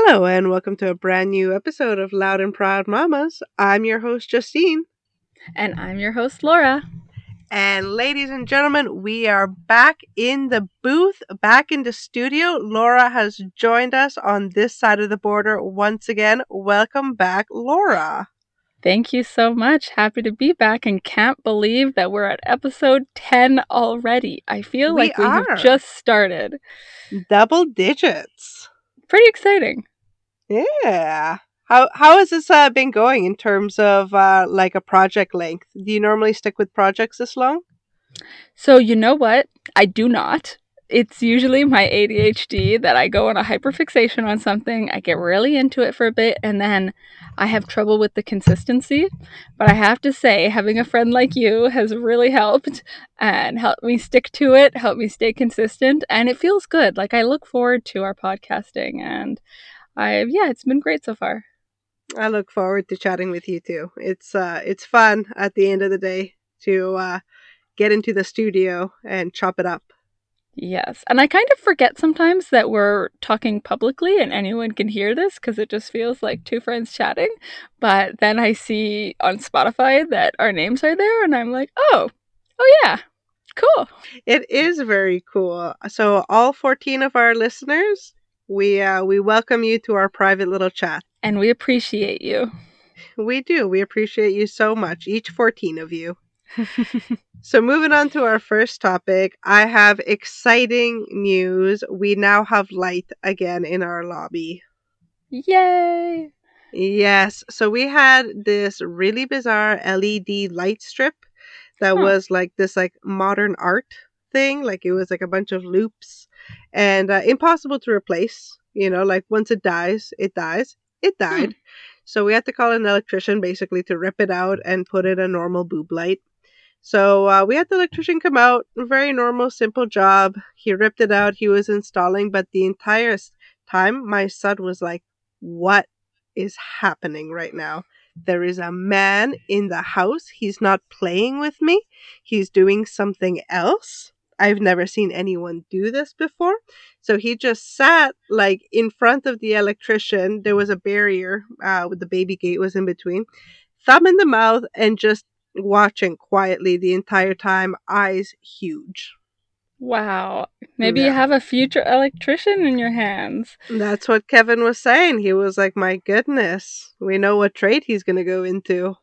Hello, and welcome to a brand new episode of Loud and Proud Mamas. I'm your host, Justine. And I'm your host, Laura. And ladies and gentlemen, we are back in the booth, back in the studio. Laura has joined us on this side of the border once again. Welcome back, Laura. Thank you so much. Happy to be back and can't believe that we're at episode 10 already. I feel like we have just started. Double digits. Pretty exciting. Yeah. How has this been going in terms of like a project length? Do you normally stick with projects this long? So you know what? I do not. It's usually my ADHD that I go on a hyperfixation on something, I get really into it for a bit, and then I have trouble with the consistency. But I have to say, having a friend like you has really helped and helped me stick to it, helped me stay consistent, and it feels good. Like I look forward to our podcasting, and it's been great so far. I look forward to chatting with you too. It's fun at the end of the day to get into the studio and chop it up. Yes. And I kind of forget sometimes that we're talking publicly and anyone can hear this because it just feels like two friends chatting. But then I see on Spotify that our names are there and I'm like, oh yeah, cool. It is very cool. So all 14 of our listeners, we welcome you to our private little chat. And we appreciate you. We do. We appreciate you so much, each 14 of you. So moving on to our first topic, I have exciting news. We now have light again in our lobby. Yay! Yes. So we had this really bizarre LED light strip that was like this like modern art thing. Like it was like a bunch of loops and impossible to replace. You know, like once it dies, it dies. It died. So we had to call an electrician basically to rip it out and put in a normal boob light. So we had the electrician come out, very normal, simple job. He ripped it out, he was installing, but the entire time my son was like, what is happening right now? There is a man in the house. He's not playing with me. He's doing something else. I've never seen anyone do this before. So he just sat like in front of the electrician. There was a barrier with the baby gate was in between. Thumb in the mouth and just watching quietly the entire time, eyes huge. Wow. Maybe you have a future electrician in your hands. That's what Kevin was saying. He was like, my goodness, we know what trade he's going to go into.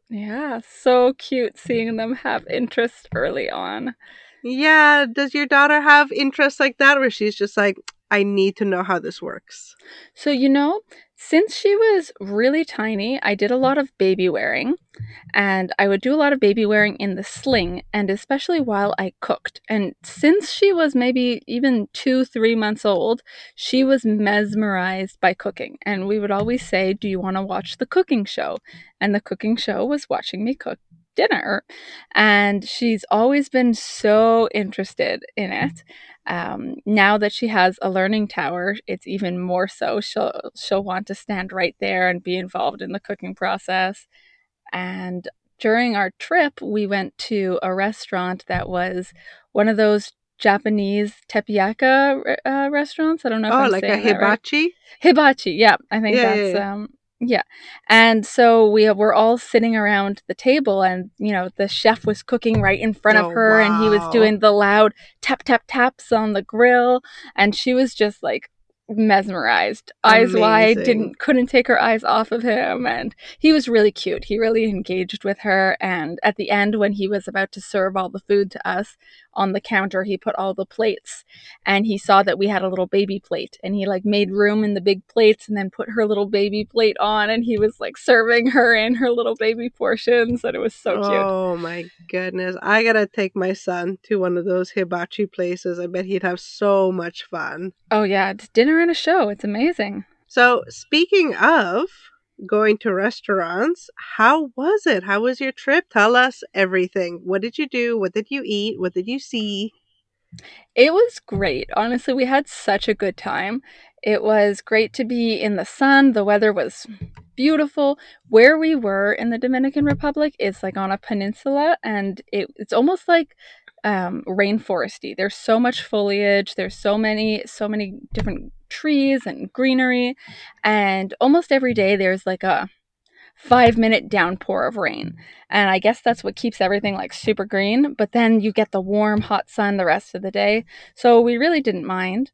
Yeah, so cute seeing them have interest early on. Yeah, does your daughter have interest like that where she's just like, I need to know how this works? So, since she was really tiny, I did a lot of baby wearing, and I would do a lot of baby wearing in the sling, and especially while I cooked. And since she was maybe even 2-3 months old, she was mesmerized by cooking. And we would always say, do you want to watch the cooking show? And the cooking show was watching me cook dinner. And she's always been so interested in it. Now that she has a learning tower, it's even more so. She'll want to stand right there and be involved in the cooking process. And during our trip, we went to a restaurant that was one of those Japanese teppanyaki restaurants. I don't know if I'm saying that right. Oh, like a hibachi? Hibachi, yeah. I think that's yeah. And so we were all sitting around the table and, the chef was cooking right in front of her and he was doing the loud tap, tap, taps on the grill. And she was just like mesmerized, eyes wide, couldn't take her eyes off of him. And he was really cute. He really engaged with her. And at the end, when he was about to serve all the food to us on the counter, he put all the plates and he saw that we had a little baby plate and he like made room in the big plates and then put her little baby plate on and he was like serving her in her little baby portions, and it was so cute. Oh my goodness. I gotta take my son to one of those hibachi places. I bet he'd have so much fun. Oh yeah, it's dinner and a show. It's amazing. So speaking of going to restaurants, how was it? How was your trip? Tell us everything. What did you do? What did you eat? What did you see? It was great. Honestly, we had such a good time. It was great to be in the sun. The weather was beautiful. Where we were in the Dominican Republic is like on a peninsula, and it's almost like rainforesty. There's so much foliage. There's so many different trees and greenery. And almost every day there's like a 5-minute downpour of rain. And I guess that's what keeps everything like super green. But then you get the warm, hot sun the rest of the day. So we really didn't mind.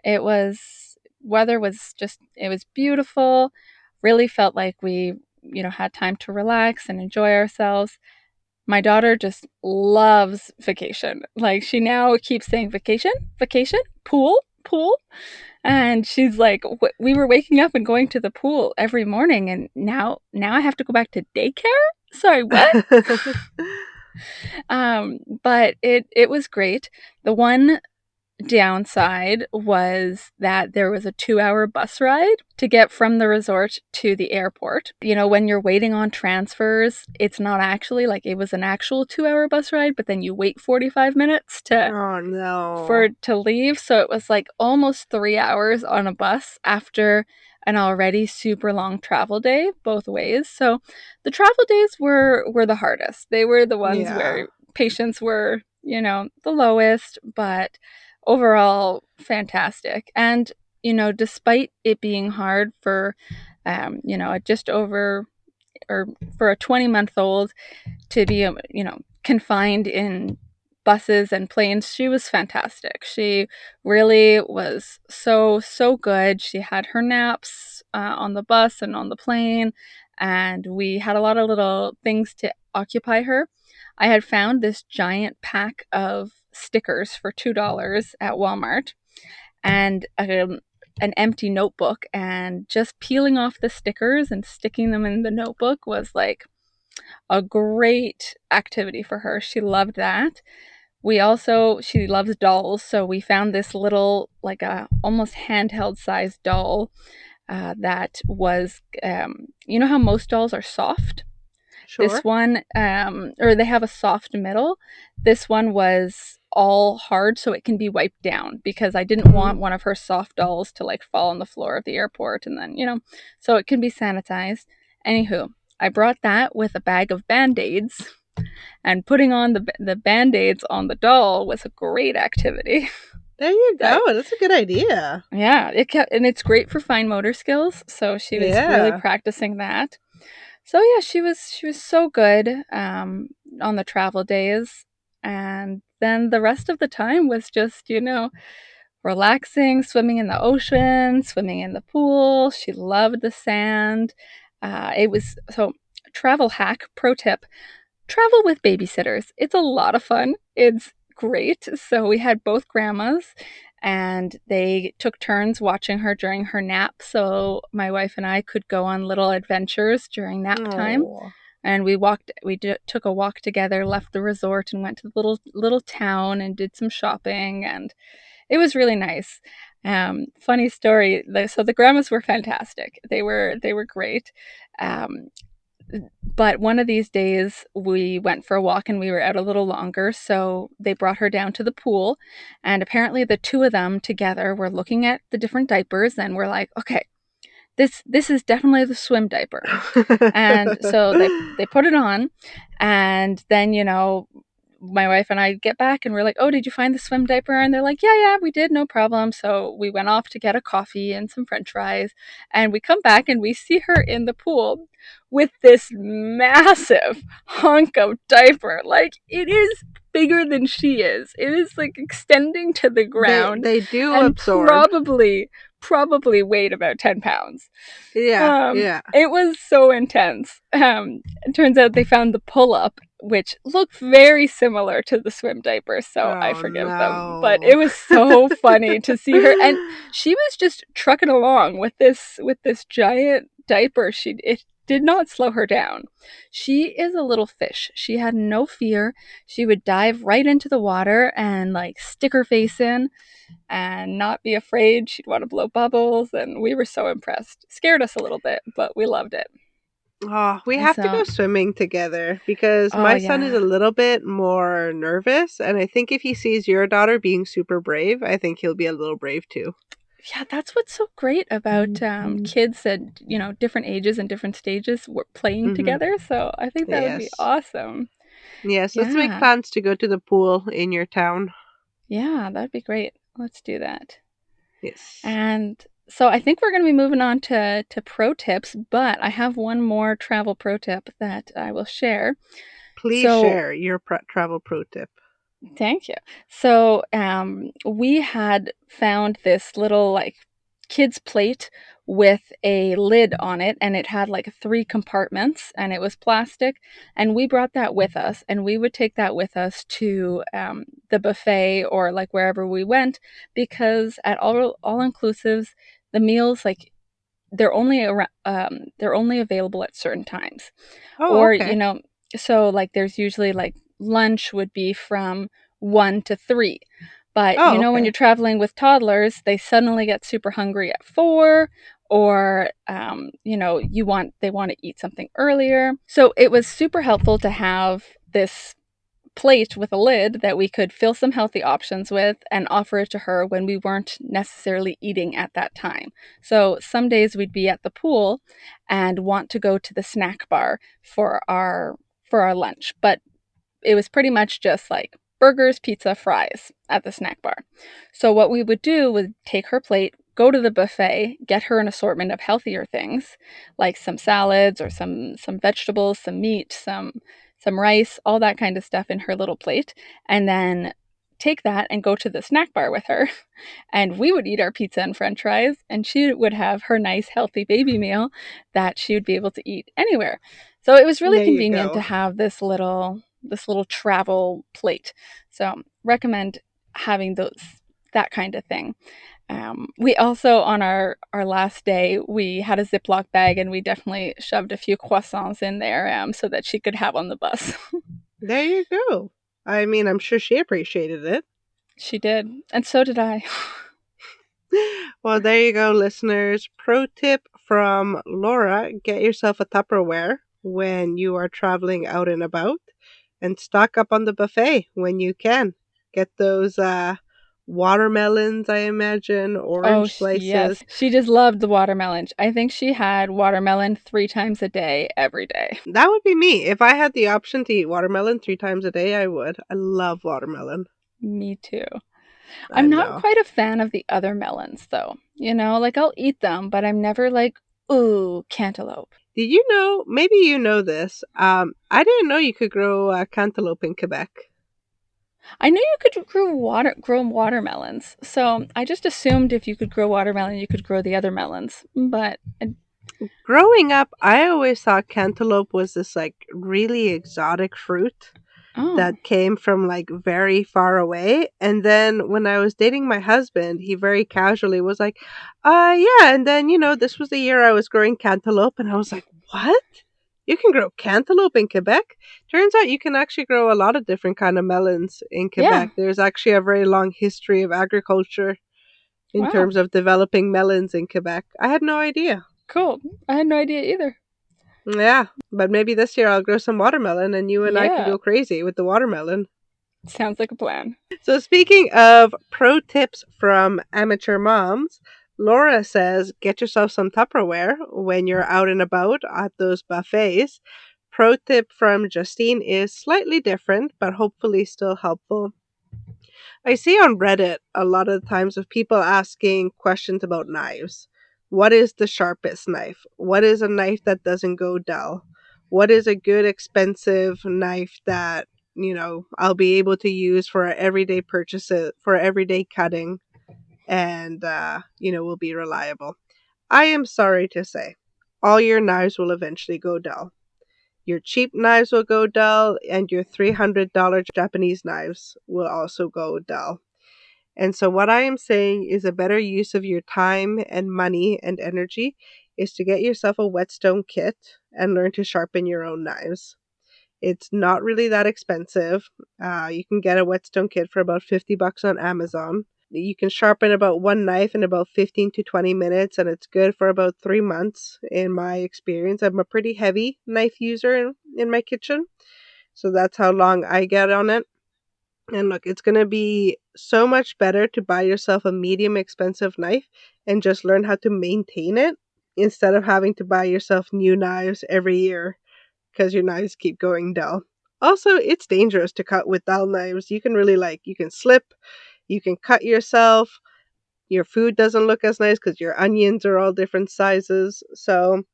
It was, weather was just, it was beautiful. Really felt like we, had time to relax and enjoy ourselves. My daughter just loves vacation. Like she now keeps saying vacation, vacation, pool, pool. And she's like, we were waking up and going to the pool every morning, and now I have to go back to daycare. Sorry, what? But it was great. The one downside was that there was a 2-hour bus ride to get from the resort to the airport. When you're waiting on transfers, it's not actually like it was an actual 2-hour bus ride, but then you wait 45 minutes Oh no. to leave. So it was like almost 3 hours on a bus after an already super long travel day both ways. So the travel days were the hardest. They were the ones Yeah. where patients were, the lowest, but overall fantastic. And despite it being hard for just over, or for a 20-month-old to be, confined in buses and planes, she was fantastic. She really was so good. She had her naps on the bus and on the plane, and we had a lot of little things to occupy her. I had found this giant pack of stickers for $2 at Walmart, and an empty notebook, and just peeling off the stickers and sticking them in the notebook was like a great activity for her. She loved that. She loves dolls, so we found this little, like a almost handheld sized doll that was, how most dolls are soft? This Sure. one, or they have a soft middle. This one was all hard, so it can be wiped down, because I didn't Mm. want one of her soft dolls to like fall on the floor of the airport, and then, so it can be sanitized. Anywho, I brought that with a bag of Band-Aids, and putting on the Band-Aids on the doll was a great activity. There you I, go. That's a good idea. yeah, and it's great for fine motor skills. So she was really Yeah. practicing that. So yeah, she was so good on the travel days, and then the rest of the time was just, relaxing, swimming in the ocean, swimming in the pool. She loved the sand. It was so, travel hack pro tip: travel with babysitters. It's a lot of fun. It's great. So we had both grandmas, and they took turns watching her during her nap. So my wife and I could go on little adventures during nap time. Oh. And took a walk together, left the resort and went to the little town and did some shopping, and it was really nice. Funny story. So the grandmas were fantastic. They were great. Um, but one of these days we went for a walk and we were out a little longer, so they brought her down to the pool, and apparently the two of them together were looking at the different diapers, and we're like, okay, this is definitely the swim diaper. And so they put it on, and then, my wife and I get back and we're like, oh, did you find the swim diaper? And they're like, yeah, we did, no problem. So we went off to get a coffee and some french fries. And we come back and we see her in the pool with this massive hunk of diaper. Like, it is bigger than she is. It is like extending to the they ground, they do and absorb. probably weighed about 10 pounds. Yeah, yeah. It was so intense. It turns out they found the pull-up, which looked very similar to the swim diaper, so I Oh forgive them. But no. it was so funny to see her, and she was just trucking along with this giant diaper. It did not slow her down. She is a little fish. She had no fear. She would dive right into the water and like stick her face in and not be afraid. She'd want to blow bubbles, and we were so impressed. Scared us a little bit, but we loved it. Oh, we And have to so, go swimming together because oh my son is yeah. a little bit more nervous, and I think if he sees your daughter being super brave, I think he'll be a little brave too. Yeah, that's what's so great about kids at, different ages and different stages playing Mm-hmm. together. So I think that would be Yes. awesome. Yes, let's make Yeah. plans to go to the pool in your town. Yeah, that'd be great. Let's do that. Yes. And so I think we're going to be moving on to pro tips, but I have one more travel pro tip that I will share. Please So share your travel pro tip. thank you. So, we had found this little like kids plate with a lid on it, and it had like three compartments, and it was plastic. And we brought that with us, and we would take that with us to the buffet or like wherever we went, because at all inclusives, the meals like they're only available at certain times, Oh, or okay. so like there's usually like lunch would be from 1 to 3, but Oh, when okay. you're traveling with toddlers, they suddenly get super hungry at 4, or they want to eat something earlier. So it was super helpful to have this plate with a lid that we could fill some healthy options with and offer it to her when we weren't necessarily eating at that time. So some days we'd be at the pool and want to go to the snack bar for our lunch, but it was pretty much just like burgers, pizza, fries at the snack bar. So what we would do was take her plate, go to the buffet, get her an assortment of healthier things, like some salads or some vegetables, some meat, some rice, all that kind of stuff in her little plate, and then take that and go to the snack bar with her. And we would eat our pizza and french fries, and she would have her nice healthy baby meal that she would be able to eat anywhere. So it was really There you convenient to go. have this little travel plate. So recommend having that kind of thing. We also, on our last day, we had a Ziploc bag, and we definitely shoved a few croissants in there, so that she could have on the bus. There you go. I mean, I'm sure she appreciated it. She did, and so did I. Well, there you go, listeners. Pro tip from Laura: get yourself a Tupperware when you are traveling out and about, and stock up on the buffet when you can. Get those watermelons, I imagine, Oh, orange yes. slices. She just loved the watermelon. I think she had watermelon 3 times a day, every day. That would be me. If I had the option to eat watermelon 3 times a day, I would. I love watermelon. Me too. I I'm not know. quite a fan of the other melons, though. Like I'll eat them, but I'm never like, ooh, cantaloupe. Did you know? Maybe you know this. I didn't know you could grow cantaloupe in Quebec. I knew you could grow watermelons, so I just assumed if you could grow watermelon, you could grow the other melons. But Growing up, I always thought cantaloupe was this like really exotic fruit oh, that came from like very far away. And then when I was dating my husband, he very casually was like, yeah. And then, this was the year I was growing cantaloupe. And I was like, what? You can grow cantaloupe in Quebec? Turns out you can actually grow a lot of different kind of melons in yeah, Quebec. There's actually a very long history of agriculture in wow, terms of developing melons in Quebec. I had no idea. cool. I had no idea either. Yeah, but maybe this year I'll grow some watermelon and you and I can Yeah, go crazy with the watermelon. sounds like a plan. So, speaking of pro tips from amateur moms, Laura says get yourself some Tupperware when you're out and about at those buffets. Pro tip from Justine is slightly different, but hopefully still helpful. I see on Reddit a lot of times of people asking questions about knives. What is the sharpest knife? What is a knife that doesn't go dull? What is a good expensive knife that, I'll be able to use for everyday purchases, for everyday cutting, and, will be reliable? I am sorry to say, all your knives will eventually go dull. Your cheap knives will go dull, and your $300 Japanese knives will also go dull. And so, what I am saying is a better use of your time and money and energy is to get yourself a whetstone kit and learn to sharpen your own knives. It's not really that expensive. You can get a whetstone kit for about $50 on Amazon. You can sharpen about one knife in about 15 to 20 minutes, and it's good for about 3 months in my experience. I'm a pretty heavy knife user in my kitchen, so that's how long I get on it. And look, it's going to be so much better to buy yourself a medium expensive knife and just learn how to maintain it instead of having to buy yourself new knives every year because your knives keep going dull. Also, it's dangerous to cut with dull knives. You can really you can slip, you can cut yourself. Your food doesn't look as nice because your onions are all different sizes. So,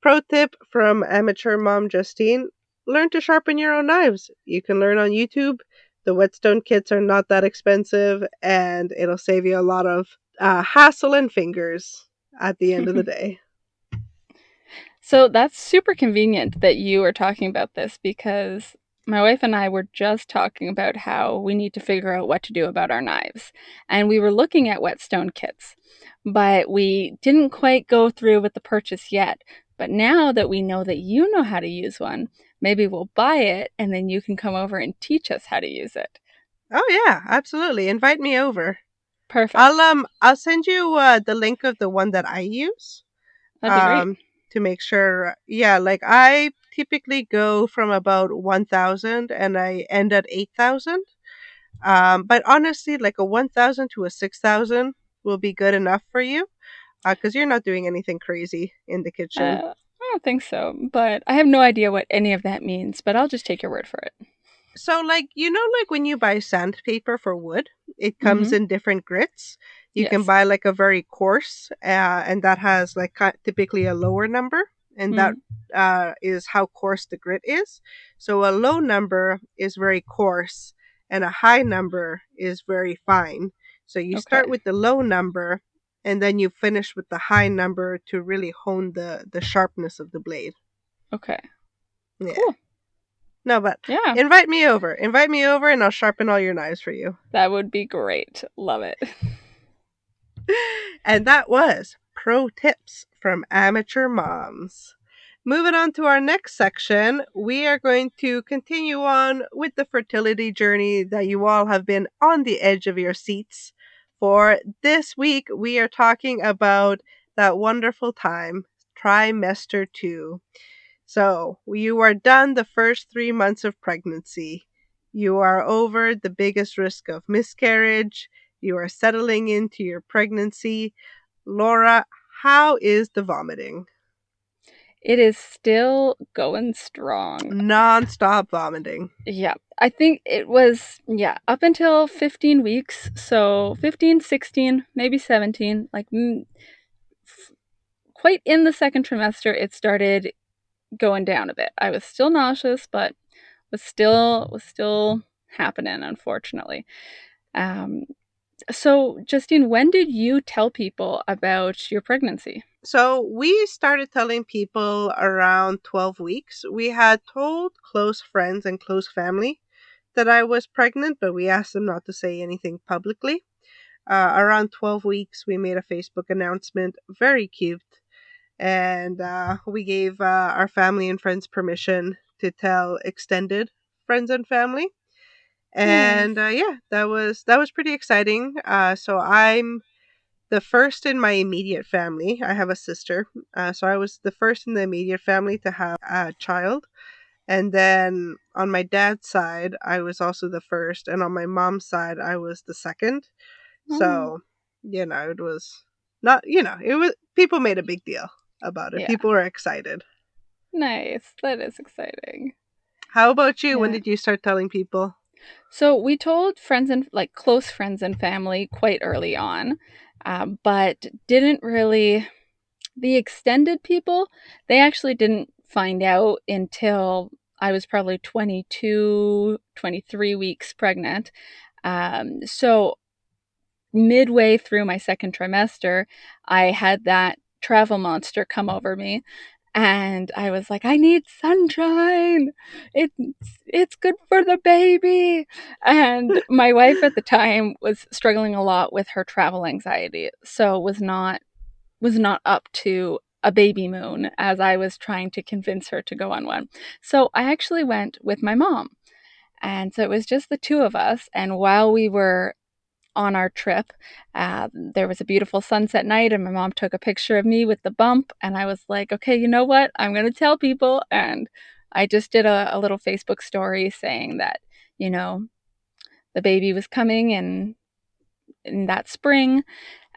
pro tip from amateur mom Justine, learn to sharpen your own knives. You can learn on YouTube. The whetstone kits are not that expensive, and it'll save you a lot of hassle and fingers at the end of the day. So that's super convenient that you are talking about this because my wife and I were just talking about how we need to figure out what to do about our knives. And we were looking at whetstone kits, but we didn't quite go through with the purchase yet. But now that we know that you know how to use one, maybe we'll buy it and then you can come over and teach us how to use it. Oh yeah, absolutely. Invite me over. Perfect. I'll send you the link of the one that I use. That'd be great. Um to make sure. Yeah, like I typically go from about 1000 and I end at 8000. But honestly, like a 1000 to a 6000 will be good enough for you because you're not doing anything crazy in the kitchen. I don't think so, but I have no idea what any of that means, but I'll just take your word for it. So, like, like when you buy sandpaper for wood, it comes Mm-hmm. in different grits. You can Yes. buy like a very coarse, and that has like typically a lower number, and that Mm. is how coarse the grit is. So, a low number is very coarse, and a high number is very fine. So, you Okay. start with the low number, and then you finish with the high number to really hone the sharpness of the blade. Okay. Yeah. Cool. No, but Yeah, invite me over. Invite me over, and I'll sharpen all your knives for you. that would be great. Love it. And that was pro tips from amateur moms. Moving on to our next section, we are going to continue on with the fertility journey that you all have been on the edge of your seats for. This week, we are talking about that wonderful time, trimester two. So, you are done the first 3 months of pregnancy. You are over the biggest risk of miscarriage. You are settling into your pregnancy. Laura, how is the vomiting? It is still going strong. Non-stop vomiting. Yeah, I think it was, yeah, up until 15 weeks. So 15, 16, maybe 17, like quite in the second trimester, it started going down a bit. I was still nauseous, but was still happening, unfortunately. Um, so, Justine, when did you tell people about your pregnancy? So, we started telling people around 12 weeks. We had told close friends and close family that I was pregnant, but we asked them not to say anything publicly. Around 12 weeks, we made a Facebook announcement, very cute, and we gave our family and friends permission to tell extended friends and family. And Nice. yeah, that was pretty exciting. So I'm the first in my immediate family. I have a sister, so I was the first in the immediate family to have a child. And then on my dad's side, I was also the first, and on my mom's side, I was the second. Oh, So, it was not, it was, people made a big deal about it. yeah. People were excited. Nice. That is exciting. How about you? When Yeah. did you start telling people? So we told friends and like close friends and family quite early on, but didn't really, the extended people, they actually didn't find out until I was probably 22, 23 weeks pregnant. So midway through my second trimester, I had that travel monster come over me and I was like, I need sunshine. It's it's good for the baby. And my wife at the time was struggling a lot with her travel anxiety, so was not up to a baby moon as I was trying to convince her to go on one. So I actually went with my mom. And so it was just the two of us. And while we were on our trip, there was a beautiful sunset night, and my mom took a picture of me with the bump. And I was like, okay, you know what? I'm going to tell people. And I just did a little Facebook story saying that, you know, the baby was coming in that spring.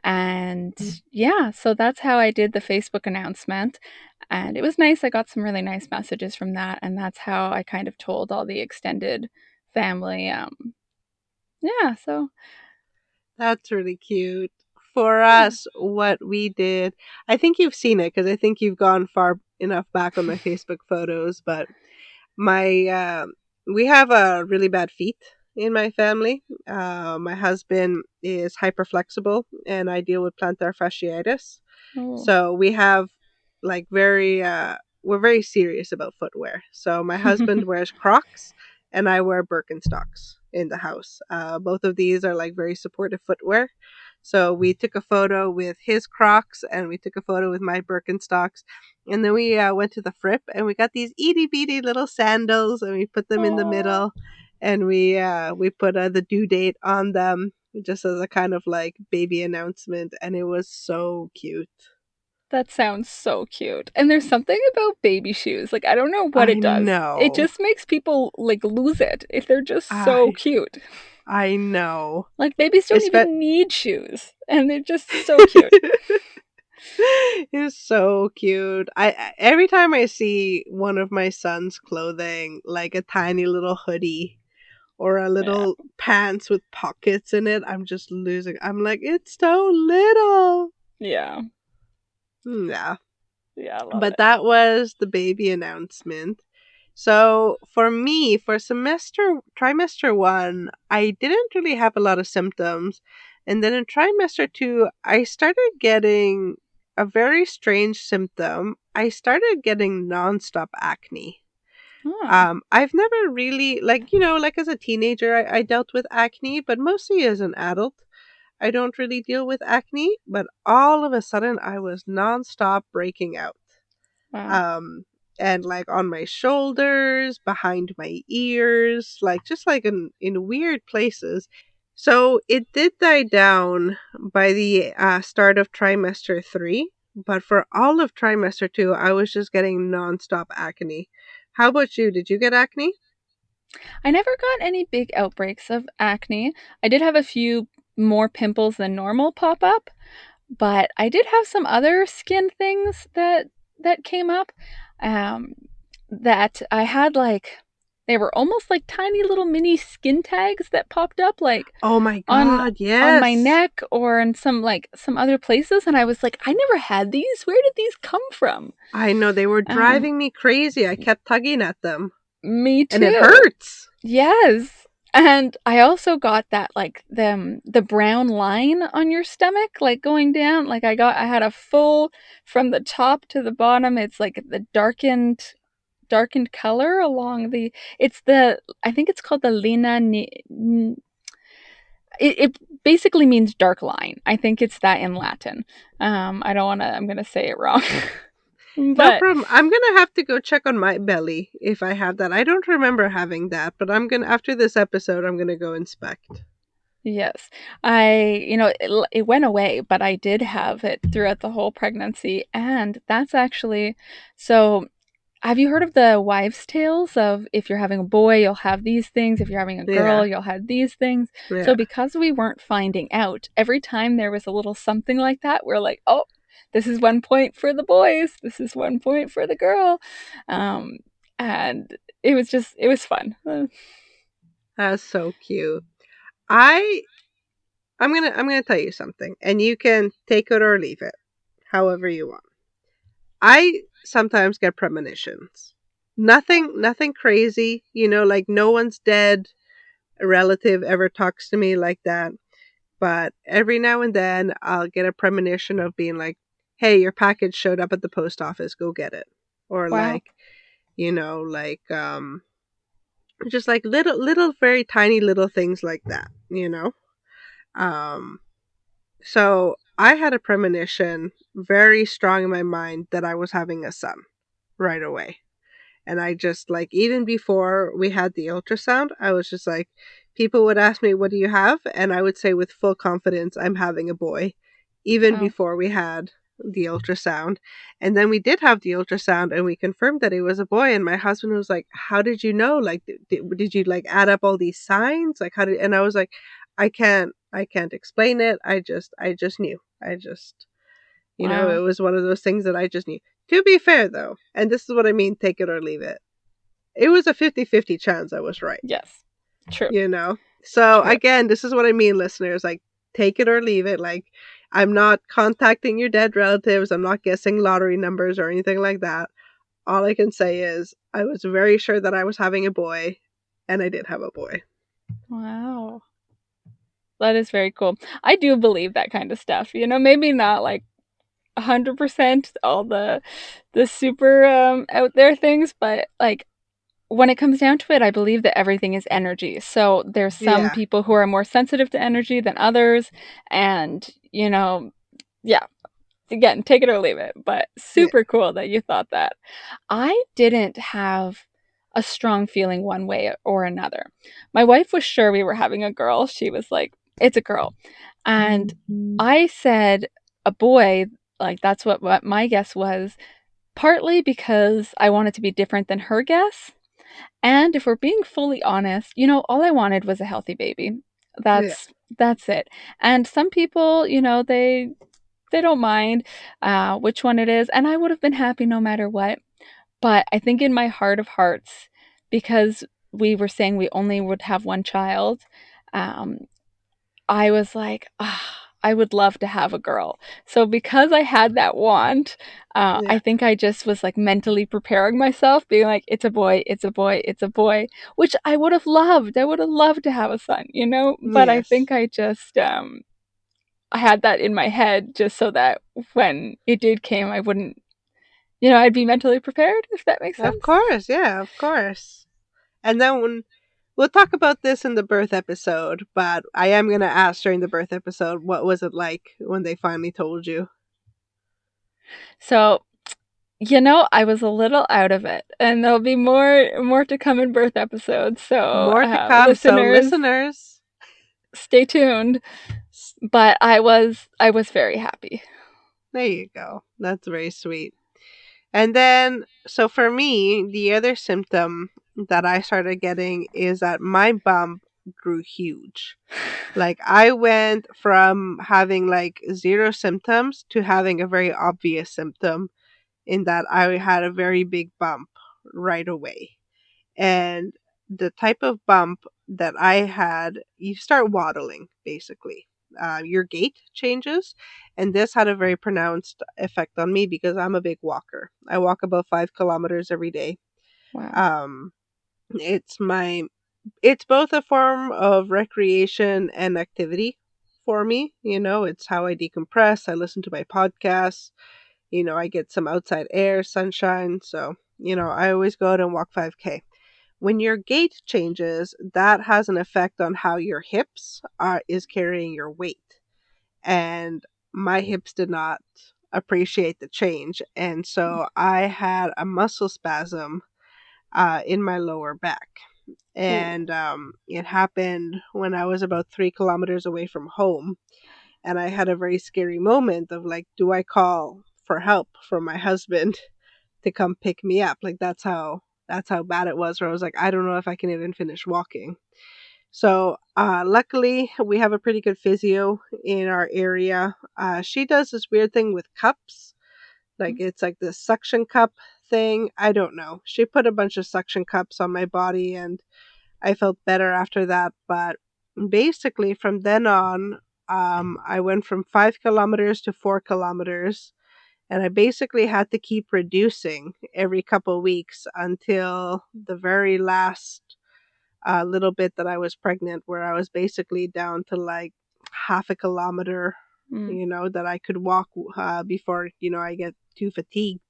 And yeah, so that's how I did the Facebook announcement. And it was nice. I got some really nice messages from that. And that's how I kind of told all the extended family. Yeah, so That's really cute. for Hmm. us, what we did, I think you've seen it because I think you've gone far enough back on my Facebook photos, but my we have a really bad feet in my family. My husband is hyperflexible, and I deal with plantar fasciitis. Oh. So we have like very we're very serious about footwear. So my husband wears Crocs, and I wear Birkenstocks in the house. Both of these are like very supportive footwear. So we took a photo with his Crocs, and we took a photo with my Birkenstocks, and then we went to the Fripp, and we got these itty bitty little sandals, and we put them in the Aw. middle, and we put the due date on them just as a kind of like baby announcement, and it was so cute. That sounds so cute. And there's something about baby shoes. Like I don't know what I it does. It know. just makes people like lose it if they're just so I cute. I know. Like babies don't Espe- even need shoes and they're just so cute. It's so cute. Every time I see one of my son's clothing, like a tiny little hoodie or a Yeah. little pants with pockets in it, I'm just losing. I'm like, it's so little. Yeah. Yeah. Yeah, I love But it. that was the baby announcement. So for me, for trimester one, I didn't really have a lot of symptoms. And then in trimester two, I started getting a very strange symptom. I started getting nonstop acne. Oh, I've never really, like as a teenager, I dealt with acne, but mostly as an adult. I don't really deal with acne, but all of a sudden I was nonstop breaking out. wow. um and like on my shoulders, behind my ears, like just like in weird places. So it did die down by the start of trimester 3, but for all of trimester 2 I was just getting nonstop acne. How about you? Did you get acne? I never got any big outbreaks of acne. I did have a few more pimples than normal pop up, but I did have some other skin things that came up. Um, that I had like they were almost like tiny little mini skin tags that popped up like Oh my on god, on my yes. neck or in some other places, and I was like, I never had these. Where did these come from? I know, they were Um, driving me crazy. I kept tugging at them, Me and it too. hurts. Yes. And I also got that like the brown line on your stomach like going down. Like I had a full from the top to the bottom. It's like the darkened color along the it's the I think it's called the it basically means dark line. I think it's that in Latin. I don't want to I'm going to say it wrong. No But problem. I'm gonna have to go check on my belly if I have that. I don't remember having that, but I'm gonna, after this episode, I'm gonna go inspect. yes. It went away, but I did have it throughout the whole pregnancy. And that's actually so. Have you heard of the wives' tales of if you're having a boy, you'll have these things. If you're having a Yeah, girl, you'll have these things. yeah. So, because we weren't finding out, every time there was a little something like that, we're like, oh, this is 1 point for the boys. This is 1 point for the girl. Um, and it was fun. That's so cute. I I'm gonna tell you something, and you can take it or leave it, however you want. I sometimes get premonitions. Nothing crazy, like no one's dead. A relative ever talks to me like that. But every now and then I'll get a premonition of being like, hey, your package showed up at the post office, go get it. Or Wow. like, just like little very tiny little things like that. Um so I had a premonition very strong in my mind that I was having a son right away. And I just like, even before we had the ultrasound, I was just like, people would ask me, what do you have? And I would say with full confidence, I'm having a boy, even Wow. before we had the ultrasound. And then we did have the ultrasound and we confirmed that it was a boy. And my husband was like, how did you know? Like, did you like add up all these signs? Like, how did, and I was like, I can't explain it. I just knew. It Wow. was one of those things that I just knew. To be fair, though, and this is what I mean, take it or leave it, it was a 50-50 chance I was right, Yes. True. So True. again, this is what I mean, listeners, like, take it or leave it. Like, I'm not contacting your dead relatives. I'm not guessing lottery numbers or anything like that. All I can say is I was very sure that I was having a boy, and I did have a boy. Wow. That is very cool. I do believe that kind of stuff. You know, maybe not like 100% all the super out there things, but like when it comes down to it, I believe that everything is energy. So there's some Yeah, people who are more sensitive to energy than others, and you know, yeah, again, take it or leave it, but yeah, super cool that you thought that. I didn't have a strong feeling one way or another. My wife was sure we were having a girl. She was like, it's a girl. And I said a boy, like that's what my guess was, partly because I wanted to be different than her guess. And if we're being fully honest, you know, all I wanted was a healthy baby. yeah, That's it. And some people, you know, they don't mind which one it is, and I would have been happy no matter what. But I think in my heart of hearts, because we were saying we only would have one child, um, I was like, ah, I would love to have a girl. So because I had that want, I yeah. think I just was like mentally preparing myself, being like, it's a boy, it's a boy, it's a boy, which I would have loved. I would have loved to have a son, you know. But I Yes, think I just I had that in my head just so that when it did came, I wouldn't, you know, I'd be mentally prepared, if that makes of sense. course. Yeah, of course. And then we'll talk about this in the birth episode, but I am going to ask during the birth episode, what was it like when they finally told you? So, you know, I was a little out of it, and there'll be more to come in birth episodes. So, More to come. So, listeners, listeners, stay tuned. But I was very happy. there you go. That's very sweet. And then, so for me, the other symptom that I started getting is that my bump grew huge. Like, I went from having like zero symptoms to having a very obvious symptom in that I had a very big bump right away. And the type of bump that I had, you start waddling basically. Your gait changes, and this had a very pronounced effect on me because I'm a big walker. I walk about 5 kilometers every day. Wow. Um, it's my, it's both a form of recreation and activity for me. You know, it's how I decompress. I listen to my podcasts. You know, I get some outside air, sunshine. So, you know, I always go out and walk 5K. When your gait changes, that has an effect on how your hips are is carrying your weight. And my hips did not appreciate the change. And so I had a muscle spasm in my lower back. Ooh. And it happened when I was about 3 kilometers away from home. And I had a very scary moment of like, do I call for help from my husband to come pick me up? Like that's how bad it was. Where I was like, I don't know if I can even finish walking. So luckily, we have a pretty good physio in our area. She does this weird thing with cups. Like it's like this suction cup thing. I don't know. She put a bunch of suction cups on my body, and I felt better after that. But basically, from then on, I went from 5 kilometers to 4 kilometers, and I basically had to keep reducing every couple weeks until the very last little bit that I was pregnant, where I was basically down to like half a kilometer, Mm. you know, that I could walk before, you know, I get too fatigued.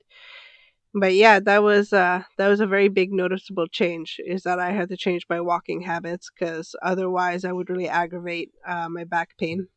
But yeah, that was a very big noticeable change. Is that I had to change my walking habits because otherwise I would really aggravate my back pain.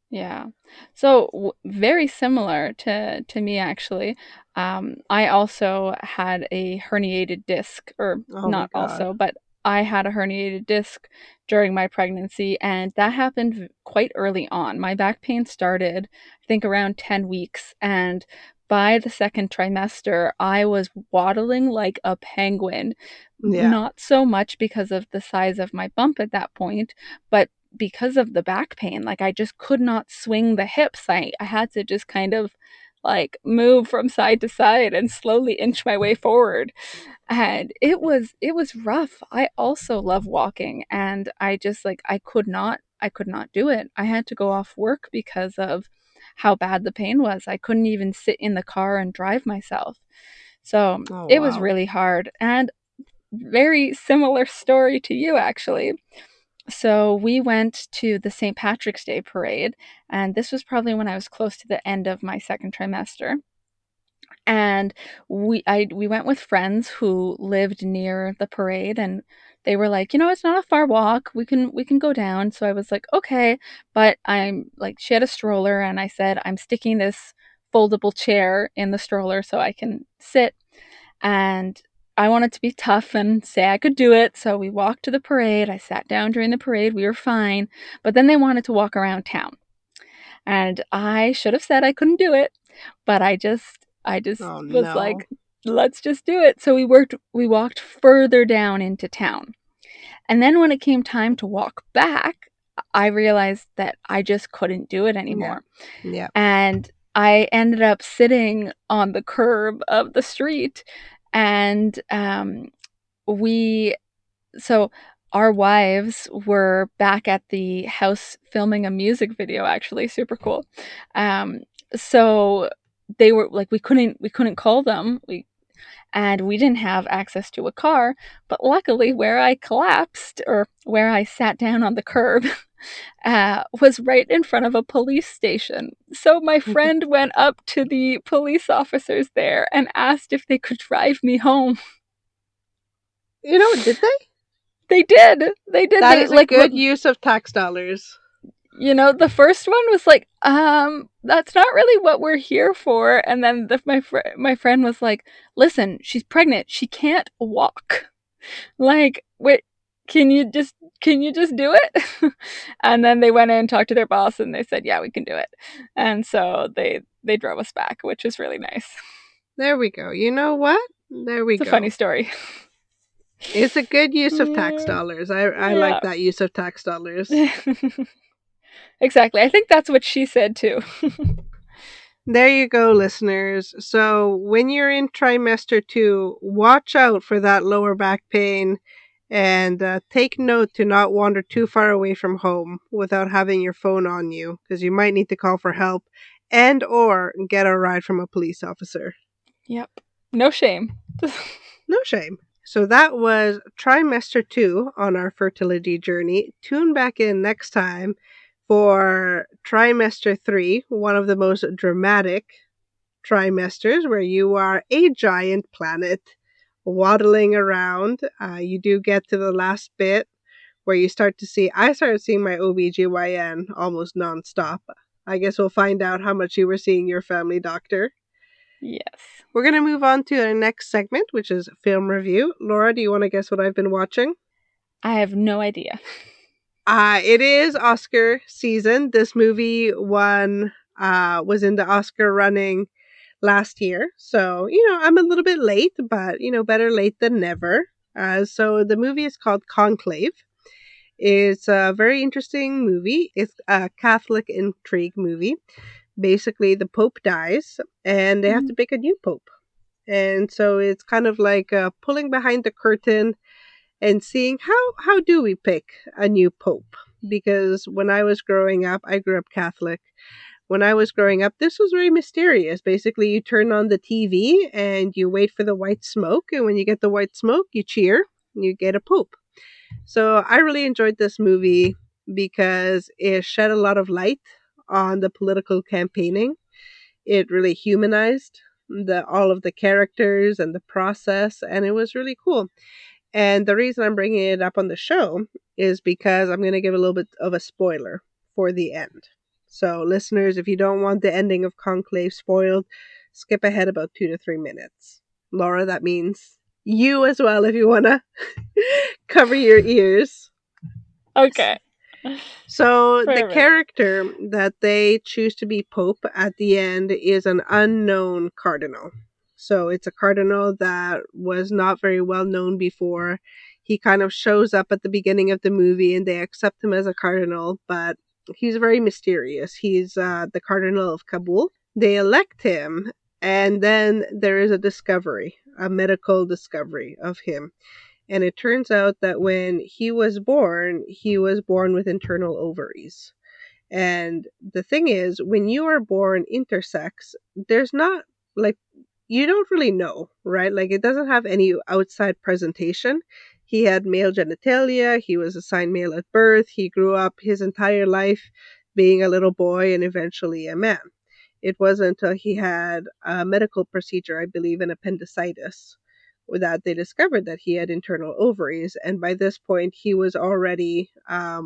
Yeah. So very similar to me actually. I also had a herniated disc, or Oh my not god. also, but I had a herniated disc during my pregnancy, and that happened quite early on. My back pain started, I think, around 10 weeks, and by the second trimester, I was waddling like a penguin. Yeah. Not so much because of the size of my bump at that point, but because of the back pain. Like I just could not swing the hips. I had to just kind of like move from side to side and slowly inch my way forward. And it was rough. I also love walking, and I just like I could not do it. I had to go off work because of how bad the pain was. I couldn't even sit in the car and drive myself. So Oh, it was wow. really hard. And very similar story to you, actually. So we went to the St. Patrick's Day parade, and this was probably when I was close to the end of my second trimester. And we went with friends who lived near the parade, and they were like, it's not a far walk. We can go down. So I was like, okay, but I'm like, she had a stroller, and I said, I'm sticking this foldable chair in the stroller so I can sit. And I wanted to be tough and say I could do it. So we walked to the parade. I sat down during the parade. We were fine. But then they wanted to walk around town. And I should have said I couldn't do it, but I just Oh, was no. like, let's just do it. So we walked further down into town. And then when it came time to walk back, I realized that I just couldn't do it Yeah. anymore. Yeah. And I ended up sitting on the curb of the street, and we so our wives were back at the house filming a music video, actually super cool. um so they were like, we couldn't call them, and we didn't have access to a car, but luckily where I collapsed, or where I sat down on the curb, was right in front of a police station. So my friend went up to the police officers there and asked if they could drive me home. Did they? They did. They did. That They is a like, good use of tax dollars. the first one was like, that's not really what we're here for. And then my friend was like, listen, she's pregnant. She can't walk. Like, wait, can you just do it? And then they went in and talked to their boss, and they said, yeah, we can do it. And so they drove us back, which was really nice. There we go. You know what? There we It's a funny go. story. It's a good use of tax Yeah. dollars. I like Yeah. that use of tax dollars. Exactly. I think that's what she said too. There you go, listeners. So when you're in trimester 2, watch out for that lower back pain, and take note to not wander too far away from home without having your phone on you, because you might need to call for help and or get a ride from a police officer. Yep. No shame. No shame. So that was trimester 2 on our fertility journey. Tune back in next time for trimester 3, one of the most dramatic trimesters, where you are a giant planet waddling around. You do get to the last bit where I started seeing my OBGYN almost nonstop. I guess we'll find out how much you were seeing your family doctor. Yes. We're going to move on to our next segment, which is film review. Laura, do you want to guess what I've been watching? I have no idea. It is Oscar season. This movie was in the Oscar running last year. So, I'm a little bit late, but, better late than never. So the movie is called Conclave. It's a very interesting movie. It's a Catholic intrigue movie. Basically, the Pope dies and they have to pick a new Pope. And so it's kind of like pulling behind the curtain and seeing how do we pick a new Pope. Because when I was growing up, I grew up Catholic. When I was growing up, this was very mysterious. Basically, you turn on the TV and you wait for the white smoke. And when you get the white smoke, you cheer and you get a Pope. So I really enjoyed this movie because it shed a lot of light on the political campaigning. It really humanized all of the characters and the process, and it was really cool. And the reason I'm bringing it up on the show is because I'm going to give a little bit of a spoiler for the end. So, listeners, if you don't want the ending of Conclave spoiled, skip ahead about 2 to 3 minutes. Laura, that means you as well if you want to cover your ears. Okay. So, the Perfect. character that they choose to be Pope at the end is an unknown cardinal. So, it's a cardinal that was not very well known before. He kind of shows up at the beginning of the movie and they accept him as a cardinal, but he's very mysterious. He's the Cardinal of Kabul. They elect him, and then there is a medical discovery of him. And it turns out that when he was born with internal ovaries. And the thing is, when you are born intersex, there's not like, you don't really know, right? Like, it doesn't have any outside presentation. He had male genitalia, he was assigned male at birth, he grew up his entire life being a little boy and eventually a man. It wasn't until he had a medical procedure, I believe, an appendicitis, that they discovered that he had internal ovaries. And by this point, he was already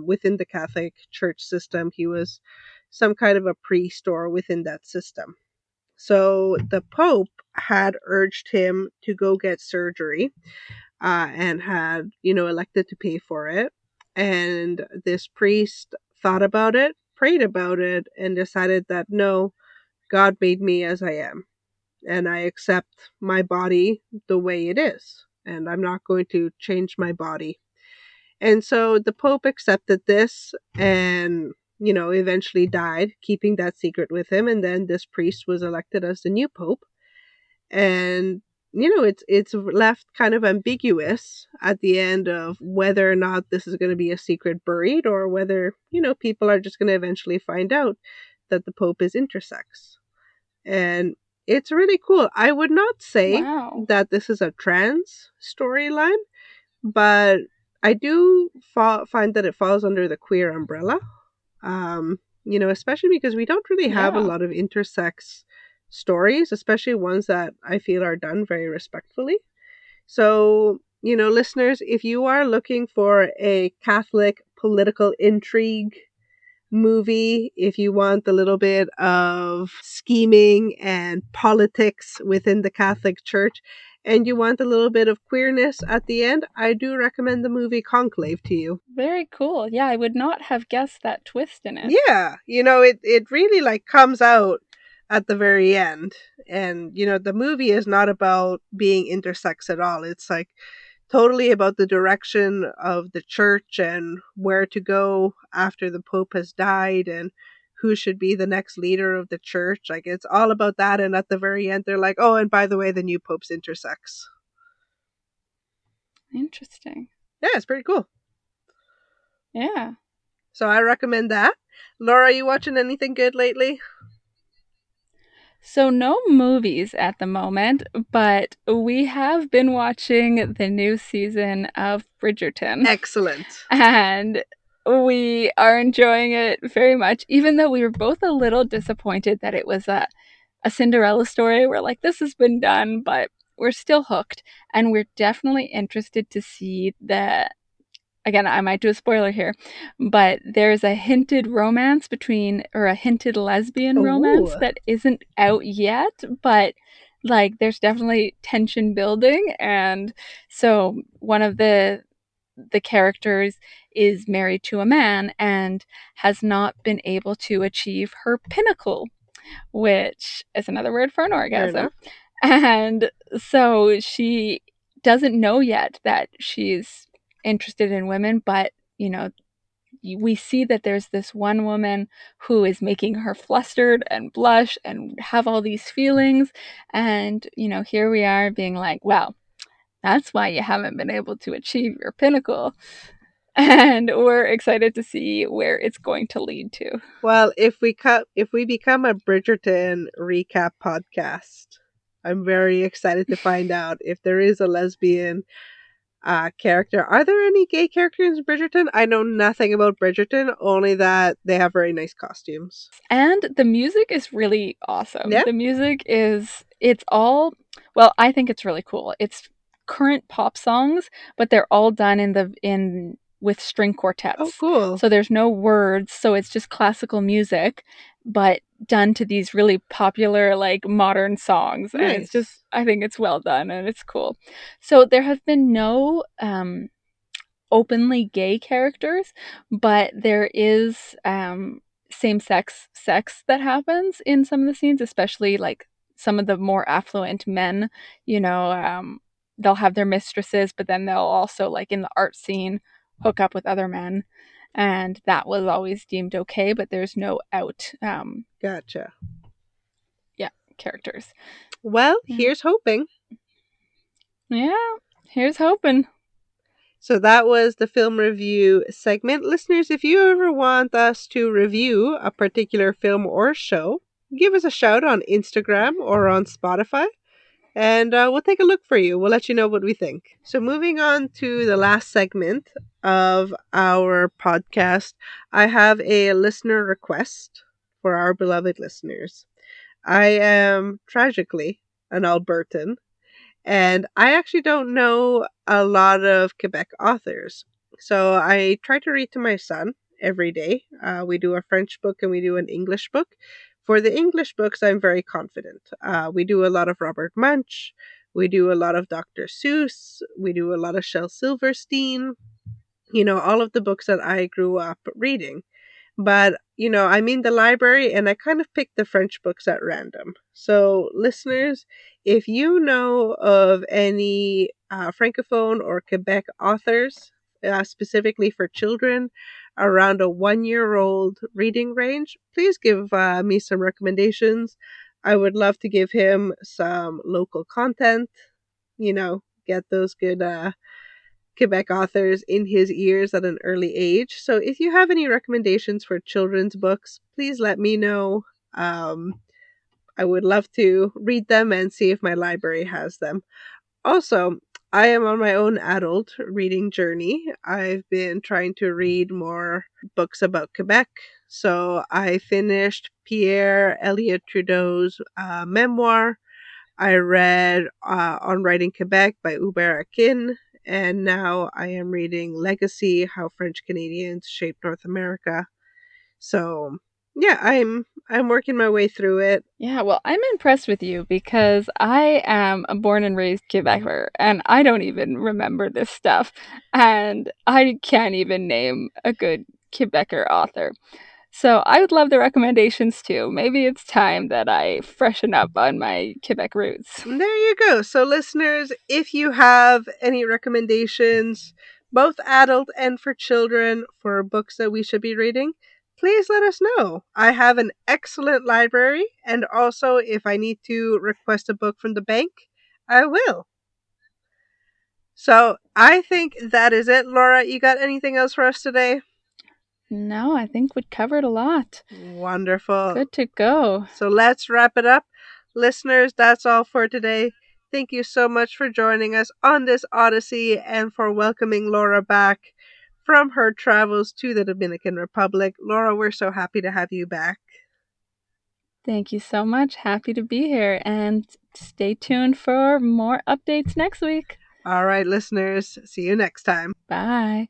within the Catholic Church system. He was some kind of a priest or within that system. So the Pope had urged him to go get surgery, and had, elected to pay for it. And this priest thought about it, prayed about it, and decided that no, God made me as I am, and I accept my body the way it is, and I'm not going to change my body. And so the Pope accepted this and, eventually died, keeping that secret with him. And then this priest was elected as the new Pope. And, it's left kind of ambiguous at the end of whether or not this is going to be a secret buried, or whether, people are just going to eventually find out that the Pope is intersex. And it's really cool. I would not say Wow. that this is a trans storyline, but I do find that it falls under the queer umbrella. Especially because we don't really have a Yeah. lot of intersex stories, especially ones that I feel are done very respectfully. So, listeners, if you are looking for a Catholic political intrigue movie, if you want a little bit of scheming and politics within the Catholic Church, and you want a little bit of queerness at the end, I do recommend the movie Conclave to you. Very cool. Yeah, I would not have guessed that twist in it. Yeah, it really like comes out at the very end. And the movie is not about being intersex at all. It's like totally about the direction of the church and where to go after the Pope has died, and who should be the next leader of the church. Like, it's all about that. And at the very end, they're like, oh, and by the way, the new Pope's intersex. Interesting. Yeah, it's pretty cool. Yeah. So I recommend that. Laura, you watching anything good lately? So, no movies at the moment, but we have been watching the new season of Bridgerton. Excellent. And we are enjoying it very much, even though we were both a little disappointed that it was a Cinderella story. We're like, this has been done, but we're still hooked. And we're definitely interested to see the, again, I might do a spoiler here, but there's a hinted romance between, or a hinted lesbian romance Ooh. that isn't out yet, but like there's definitely tension building. And so one of the characters is married to a man and has not been able to achieve her pinnacle, which is another word for an Fair orgasm. enough. And so she doesn't know yet that she's interested in women, but we see that there's this one woman who is making her flustered and blush and have all these feelings. And, here we are being like, well, that's why you haven't been able to achieve your pinnacle. And we're excited to see where it's going to lead to. Well, if we become a Bridgerton recap podcast, I'm very excited to find out if there is a lesbian character. Are there any gay characters in Bridgerton? I know nothing about Bridgerton, only that they have very nice costumes. And the music is really awesome. Yeah. The music is, it's all, well, I think it's really cool. It's current pop songs, but they're all done in with string quartets. Oh, cool. So there's no words, so it's just classical music, but done to these really popular, like modern songs. Nice. And it's just, I think it's well done and it's cool. So there have been no openly gay characters, but there is same-sex sex that happens in some of the scenes, especially like some of the more affluent men. They'll have their mistresses, but then they'll also, like in the art scene, hook up with other men, and that was always deemed okay. But there's no out Gotcha. characters. Well, here's hoping. Yeah, here's hoping. So that was the film review segment. Listeners, if you ever want us to review a particular film or show, give us a shout on Instagram or on Spotify, and we'll take a look for you. We'll let you know what we think. So, moving on to the last segment of our podcast, I have a listener request for our beloved listeners. I am tragically an Albertan, and I actually don't know a lot of Quebec authors. So I try to read to my son every day. We do a French book and we do an English book. For the English books, I'm very confident. We do a lot of Robert Munch. We do a lot of Dr. Seuss. We do a lot of Shel Silverstein. You know, all of the books that I grew up reading. But, you know, I'm in the library and I kind of picked the French books at random. So, listeners, if you know of any Francophone or Quebec authors, specifically for children, around a 1 year old reading range, please give me some recommendations. I would love to give him some local content, you know, get those good Quebec authors in his ears at an early age. So if you have any recommendations for children's books, please let me know. I would love to read them and see if my library has them. Also, I am on my own adult reading journey. I've been trying to read more books about Quebec. So I finished Pierre Elliott Trudeau's memoir. I read On Writing Quebec by Hubert Akin, and now I am reading Legacy: How French Canadians Shaped North America. So, yeah, I'm working my way through it. Yeah, well, I'm impressed with you because I am a born and raised Quebecer and I don't even remember this stuff. And I can't even name a good Quebecer author. So I would love the recommendations too. Maybe it's time that I freshen up on my Quebec roots. And there you go. So, listeners, if you have any recommendations, both adult and for children, for books that we should be reading, please let us know. I have an excellent library, and also if I need to request a book from the bank, I will. So, I think that is it. Laura, you got anything else for us today? No, I think we covered a lot. Wonderful. Good to go. So let's wrap it up. Listeners, that's all for today. Thank you so much for joining us on this odyssey and for welcoming Laura back from her travels to the Dominican Republic. Laura, we're so happy to have you back. Thank you so much. Happy to be here. And stay tuned for more updates next week. All right, listeners, see you next time. Bye.